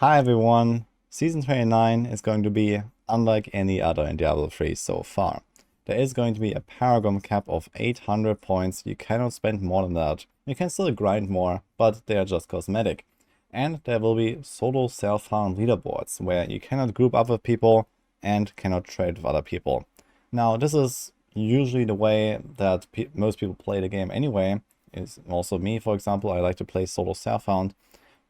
Hi everyone! Season 29 is going to be unlike any other in Diablo 3 so far. There is going to be a paragon cap of 800 points. You cannot spend more than that. You can still grind more, but they are just cosmetic. And there will be solo self-found leaderboards where you cannot group up with people and cannot trade with other people. Now this is usually the way that most people play the game anyway. Is also me, for example. I like to play solo self-found.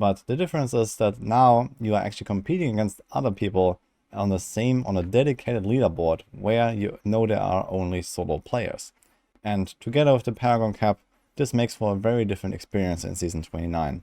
But the difference is that now you are actually competing against other people on a dedicated leaderboard where you know there are only solo players. And together with the paragon cap, this makes for a very different experience in Season 29.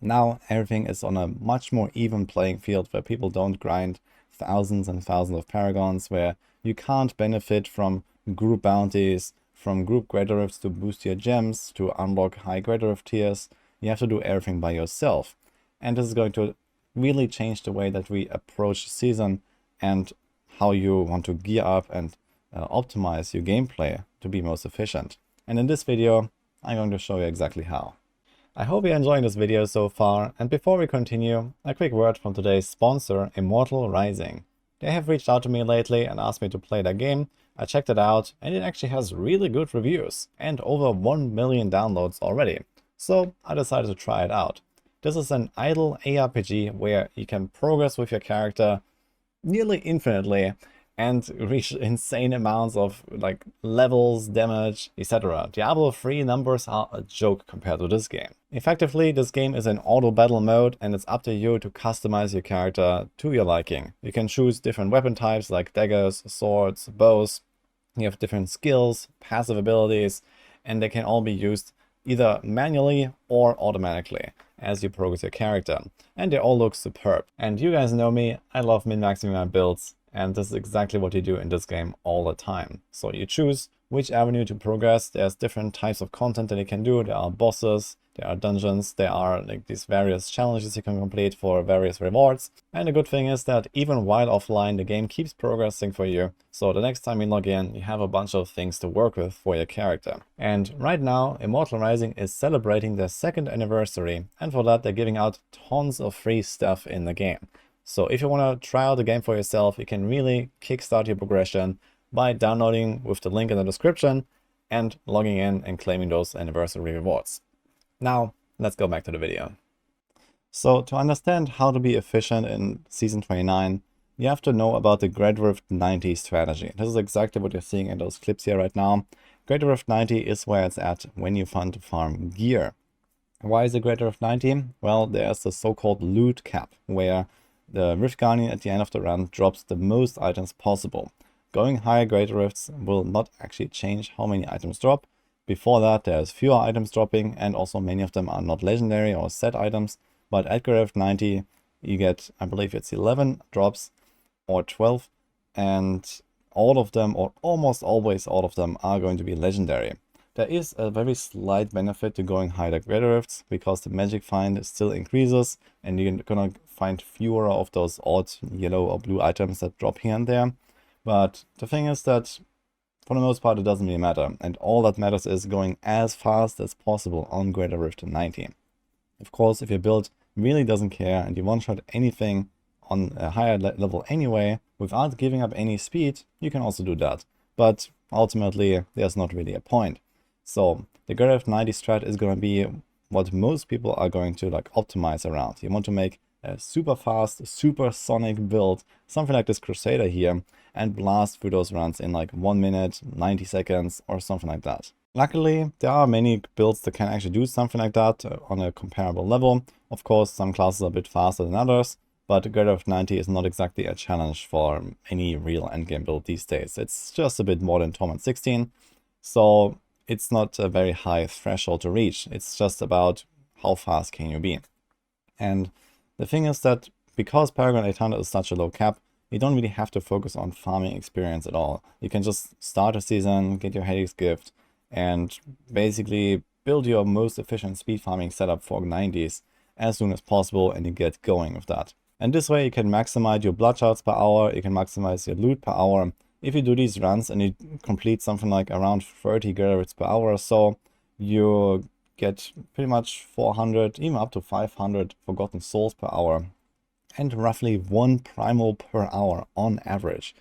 Now everything is on a much more even playing field where people don't grind thousands and thousands of paragons, where you can't benefit from group bounties, from group greater rifts to boost your gems, to unlock high greater rift tiers. You have to do everything by yourself. And this is going to really change the way that we approach the season and how you want to gear up and optimize your gameplay to be most efficient. And in this video, I'm going to show you exactly how. I hope you're enjoying this video so far, and before we continue, a quick word from today's sponsor, Immortal Rising. They have reached out to me lately and asked me to play their game. I checked it out and it actually has really good reviews and over 1 million downloads already. So I decided to try it out. This is an idle ARPG where you can progress with your character nearly infinitely and reach insane amounts of like levels, damage, etc. Diablo 3 numbers are a joke compared to this game. Effectively, this game is in auto battle mode and it's up to you to customize your character to your liking. You can choose different weapon types like daggers, swords, bows. You have different skills, passive abilities, and they can all be used either manually or automatically as you progress your character. And they all look superb. And you guys know me, I love min-maxing my builds, and this is exactly what you do in this game all the time. So you choose which avenue to progress. There's different types of content that you can do. There are bosses, there are dungeons, there are like these various challenges you can complete for various rewards. And the good thing is that even while offline, the game keeps progressing for you. So the next time you log in, you have a bunch of things to work with for your character. And right now, Immortal Rising is celebrating their 2nd anniversary. And for that, they're giving out tons of free stuff in the game. So if you want to try out the game for yourself, you can really kickstart your progression by downloading with the link in the description and logging in and claiming those anniversary rewards. Now, let's go back to the video. So to understand how to be efficient in Season 29, you have to know about the Greater Rift 90 strategy. This is exactly what you're seeing in those clips here right now. Greater Rift 90 is where it's at when you want to farm gear. Why is it Greater Rift 90? Well, there's the so-called loot cap, where the Rift Guardian at the end of the run drops the most items possible. Going higher Greater Rifts will not actually change how many items drop. Before that, there's fewer items dropping, and also many of them are not legendary or set items. But at Greater Rift 90, you get, I believe it's 11 drops or 12, and all of them, or almost always all of them, are going to be legendary. There is a very slight benefit to going higher Greater Rifts, because the magic find still increases, and you're gonna find fewer of those odd yellow or blue items that drop here and there. But the thing is that for the most part, it doesn't really matter, and all that matters is going as fast as possible on Greater Rift 90. Of course, if your build really doesn't care and you one-shot anything on a higher level anyway, without giving up any speed, you can also do that. But ultimately, there's not really a point. So the Greater Rift 90 strat is going to be what most people are going to like optimize around. You want to make a super fast, super sonic build, something like this Crusader here, and blast through those runs in like 1 minute, 90 seconds, or something like that. Luckily, there are many builds that can actually do something like that on a comparable level. Of course, some classes are a bit faster than others, but Greater Rift 90 is not exactly a challenge for any real endgame build these days. It's just a bit more than Torment 16, so it's not a very high threshold to reach. It's just about how fast can you be. And the thing is that because Paragon 800 is such a low cap, you don't really have to focus on farming experience at all. You can just start a season, get your Hades gift, and basically build your most efficient speed farming setup for 90s as soon as possible, and you get going with that. And this way you can maximize your blood shards per hour, you can maximize your loot per hour. If you do these runs and you complete something like around 30 Gerrits per hour or so, you get pretty much 400, even up to 500 Forgotten Souls per hour. and roughly 1 primal per hour on average.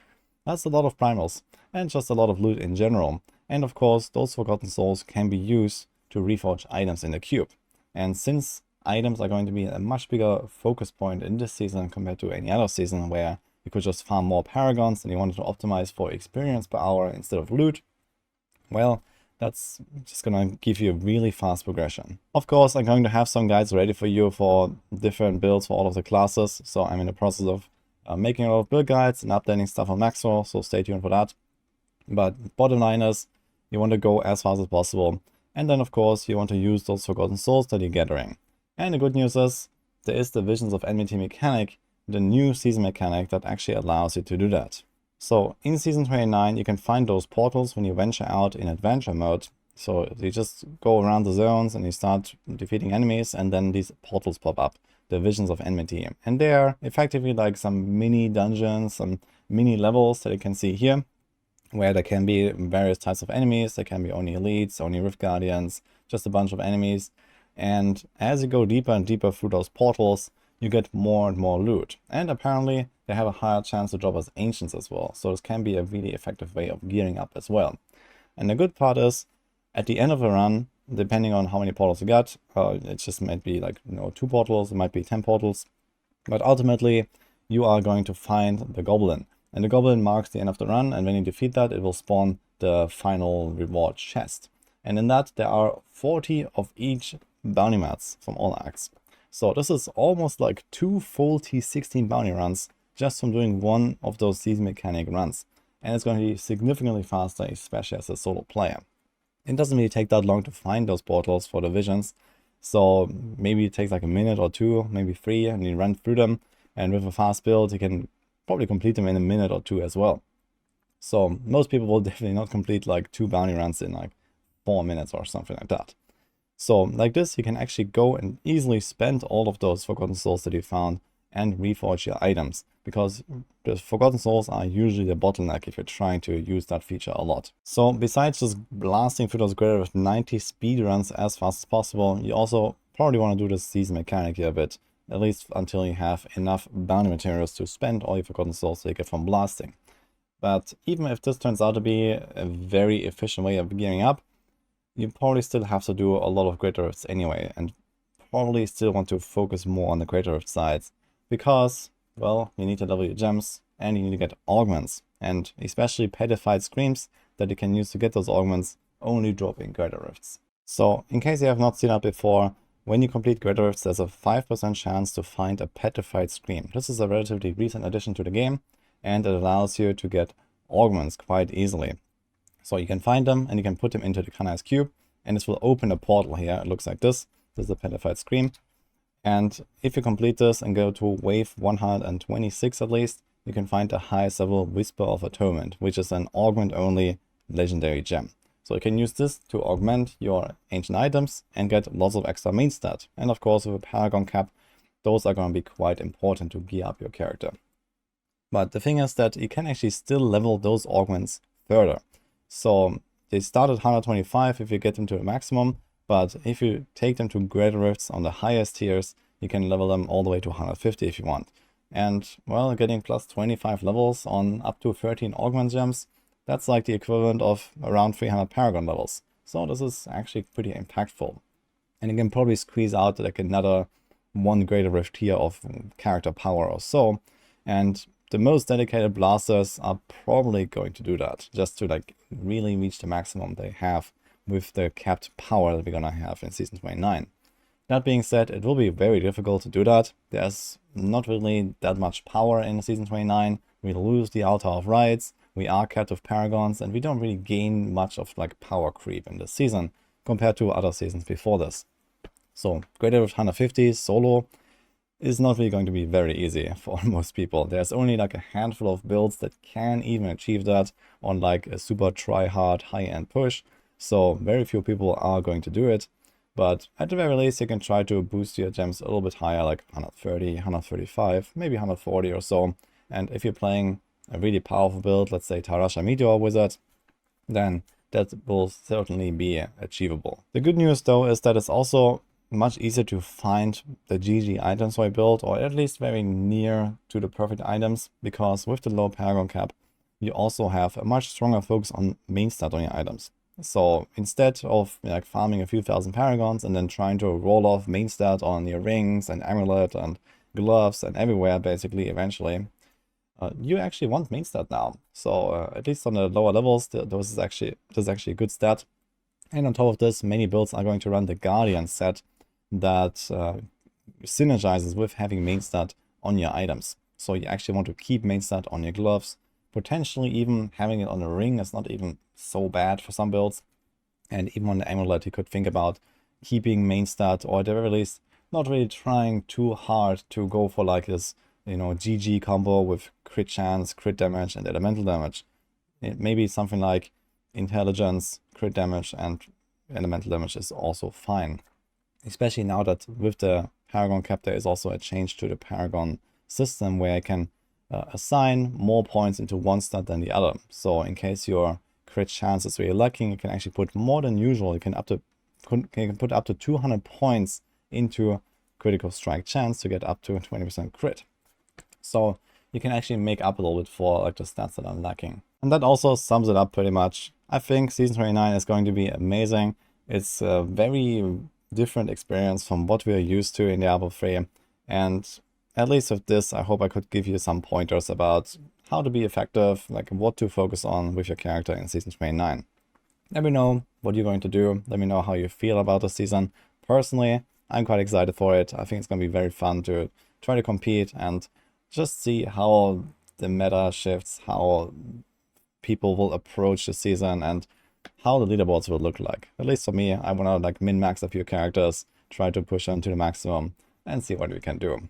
That's a lot of primals, and just a lot of loot in general. And of course, those Forgotten Souls can be used to reforge items in the cube. And since items are going to be a much bigger focus point in this season compared to any other season where you could just farm more paragons and you wanted to optimize for experience per hour instead of loot, well, that's just gonna give you a really fast progression. Of course, I'm going to have some guides ready for you for different builds for all of the classes, so I'm in the process of making a lot of build guides and updating stuff on Maxwell, so stay tuned for that. But bottom line is, you want to go as fast as possible, and then of course you want to use those Forgotten Souls that you're gathering. And the good news is, there is the Visions of Enmity mechanic, the new season mechanic that actually allows you to do that. So in Season 29 you can find those portals when you venture out in adventure mode. So you just go around the zones and you start defeating enemies, and then these portals pop up, the Visions of Enmity. And they are effectively like some mini dungeons, some mini levels that you can see here, where there can be various types of enemies. There can be only elites, only Rift Guardians, just a bunch of enemies. And as you go deeper and deeper through those portals, you get more and more loot. And apparently they have a higher chance to drop as ancients as well. So this can be a really effective way of gearing up as well. And the good part is, at the end of the run, depending on how many portals you got, it just might be like 2 portals, it might be 10 portals. But ultimately, you are going to find the Goblin. And the Goblin marks the end of the run, and when you defeat that, it will spawn the final reward chest. And in that, there are 40 of each bounty mats from all acts. So this is almost like 2 full T16 bounty runs just from doing one of those season mechanic runs. And it's going to be significantly faster, especially as a solo player. It doesn't really take that long to find those portals for the visions. So maybe it takes like a minute or 2, maybe 3, and you run through them. And with a fast build, you can probably complete them in a minute or 2 as well. So most people will definitely not complete like 2 bounty runs in like 4 minutes or something like that. So like this, you can actually go and easily spend all of those Forgotten Souls that you found and reforge your items, because the Forgotten Souls are usually the bottleneck if you're trying to use that feature a lot. So besides just blasting through those greater with 90 speed runs as fast as possible, you also probably want to do this season mechanic here a bit, at least until you have enough bounty materials to spend all your Forgotten Souls that you get from blasting. But even if this turns out to be a very efficient way of gearing up, you probably still have to do a lot of greater rifts anyway, and probably still want to focus more on the greater rift sides, because, well, you need to level your gems, and you need to get augments, and especially Petrified screams that you can use to get those augments only drop in greater rifts. So, in case you have not seen that before, when you complete greater rifts, there's a 5% chance to find a Petrified scream. This is a relatively recent addition to the game, and it allows you to get augments quite easily. So you can find them and you can put them into the Kanai's cube, and this will open a portal here. It looks like this. This is the Petrified scream. And if you complete this and go to wave 126 at least, you can find the highest level Whisper of Atonement, which is an augment only legendary gem. So you can use this to augment your ancient items and get lots of extra main stat. And of course with a paragon cap, those are going to be quite important to gear up your character. But the thing is that you can actually still level those augments further. So they start at 125 if you get them to the maximum, but if you take them to greater rifts on the highest tiers, you can level them all the way to 150 if you want. And well, getting plus 25 levels on up to 13 augment gems, that's like the equivalent of around 300 paragon levels. So this is actually pretty impactful. And you can probably squeeze out like another 1 greater rift tier of character power or so. And the most dedicated blasters are probably going to do that, just to like really reach the maximum they have with the capped power that we're gonna have in Season 29. That being said, it will be very difficult to do that. There's not really that much power in Season 29. We lose the Altar of Rights, we are capped with paragons, and we don't really gain much of like power creep in this season compared to other seasons before this. So greater with 150 solo is not really going to be very easy for most people. There's only like a handful of builds that can even achieve that on like a super try-hard high-end push. So very few people are going to do it. But at the very least, you can try to boost your gems a little bit higher, like 130, 135, maybe 140 or so. And if you're playing a really powerful build, let's say Tarasha Meteor Wizard, then that will certainly be achievable. The good news though is that it's also much easier to find the GG items for a build, or at least very near to the perfect items, because with the low paragon cap, you also have a much stronger focus on main stat on your items. So instead of like farming a few thousand paragons and then trying to roll off main stat on your rings and amulet and gloves and everywhere basically eventually, you actually want main stat now. So at least on the lower levels, this is actually a good stat. And on top of this, many builds are going to run the Guardian set that synergizes with having main stat on your items. So you actually want to keep main stat on your gloves. Potentially even having it on a ring is not even so bad for some builds. And even on the amulet, you could think about keeping main stat, or at the very least, not really trying too hard to go for like this, you know, GG combo with crit chance, crit damage, and elemental damage. It may be something like intelligence, crit damage, and elemental damage is also fine. Especially now that with the paragon cap, there is also a change to the paragon system where I can assign more points into one stat than the other. So in case your crit chance is really lacking, you can actually put more than usual. You can put up to 200 points into critical strike chance to get up to 20% crit. So you can actually make up a little bit for like the stats that are lacking. And that also sums it up pretty much. I think Season 29 is going to be amazing. It's a very different experience from what we are used to in Diablo 3. And at least with this, I hope I could give you some pointers about how to be effective, like what to focus on with your character in Season 29. Let me know what you're going to do. Let me know how you feel about the season. Personally, I'm quite excited for it. I think it's going to be very fun to try to compete and just see how the meta shifts, how people will approach the season, and how the leaderboards will look like. At least for me, I want to like min-max a few characters, try to push them to the maximum, and see what we can do. And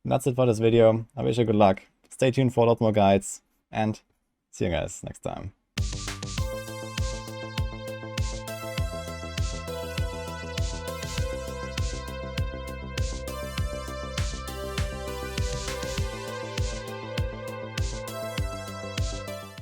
that's it for this video. I wish you good luck. Stay tuned for a lot more guides, and see you guys next time.